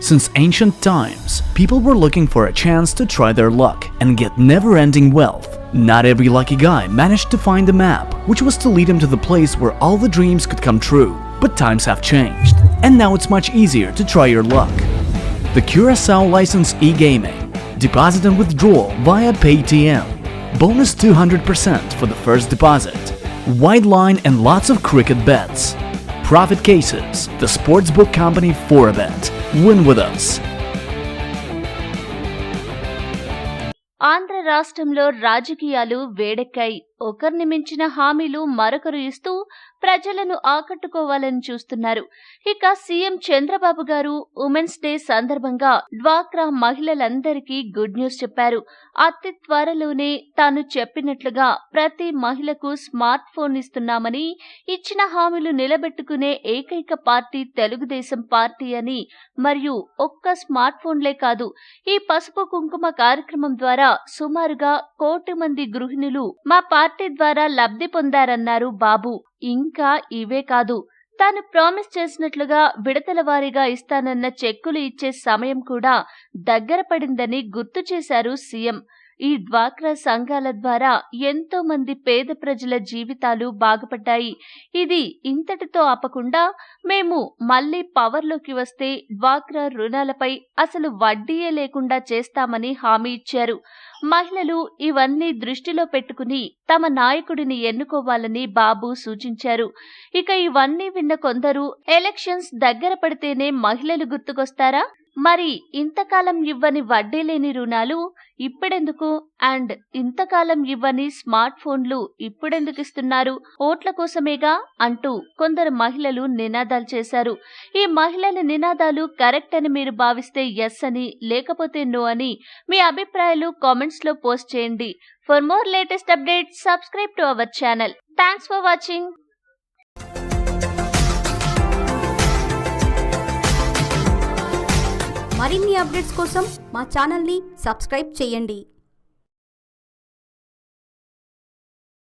Since ancient times, people were looking for a chance to try their luck and get never-ending wealth. Not every lucky guy managed to find the map, which was to lead him to the place where all the dreams could come true. But times have changed, and now it's much easier to try your luck. The Curaçao License e-Gaming. Deposit and withdrawal via Paytm. Bonus 200% for the first deposit. Wide line and lots of cricket bets. Profit cases. The sportsbook company Forabet. Win with us. Andhra రాష్ట్రంలో రాజకీయాలు వేడెక్కాయి. ఒకరిని మించిన హామీలు మరొకరు ఇస్తూ ప్రజలను ఆకట్టుకోవాలని చూస్తున్నారు. ఇక సీఎం చంద్రబాబు గారు ఉమెన్స్ డే సందర్భంగా డ్వాక్రా మహిళలందరికీ గుడ్ న్యూస్ చెప్పారు. అతి త్వరలోనే తాను చెప్పినట్లుగా ప్రతి మహిళకు స్మార్ట్ ఫోన్ ఇస్తున్నామని, ఇచ్చిన హామీలు నిలబెట్టుకునే ఏకైక పార్టీ తెలుగుదేశం పార్టీ అని, మరియు ఒక్క స్మార్ట్ ఫోన్లే కాదు, ఈ పసుపు కుంకుమ కార్యక్రమం ద్వారా సుమారుగా 1 కోటి మంది గృహిణులు మా పార్టీ ద్వారా లబ్ధి పొందారన్నారు బాబు. ఇంకా ఇవే కాదు, తాను ప్రామిస్ చేసినట్లుగా విడతల వారీగా ఇస్తానన్న చెక్కులు ఇచ్చే సమయం కూడా దగ్గర పడిందని గుర్తు చేశారు సీఎం. ఈ డ్వాక్రా సంఘాల ద్వారా ఎంతో మంది పేద ప్రజల జీవితాలు బాగుపడ్డాయి. ఇది ఇంతటితో ఆపకుండా మేము మళ్లీ పవర్లోకి వస్తే డ్వాక్రా రుణాలపై అసలు వడ్డీయే లేకుండా చేస్తామని హామీ ఇచ్చారు. మహిళలు ఇవన్నీ దృష్టిలో పెట్టుకుని తమ నాయకుడిని ఎన్నుకోవాలని బాబు సూచించారు. ఇక ఇవన్నీ విన్న కొందరు, ఎలక్షన్స్ దగ్గర పడితేనే మహిళలు గుర్తుకొస్తారా? మరి ఇంతకాలం ఇవ్వని వడ్డీ లేని రుణాలు ఇప్పుడెందుకు? అండ్ ఇంతకాలం ఇవ్వని స్మార్ట్ ఫోన్లు ఇప్పుడెందుకు ఇస్తున్నారు? ఓట్ల కోసమేగా అంటూ కొందరు మహిళలు నినాదాలు చేశారు. ఈ మహిళల నినాదాలు కరెక్ట్ అని మీరు భావిస్తే ఎస్ అని, లేకపోతే నో అని మీ అభిప్రాయాలు కామెంట్స్ లో పోస్ట్ చేయండి. For more latest updates, subscribe to our channel. Thanks for watching. మరిన్ని అప్డేట్స్ కోసం మా ఛానల్ని సబ్స్క్రైబ్ చేయండి.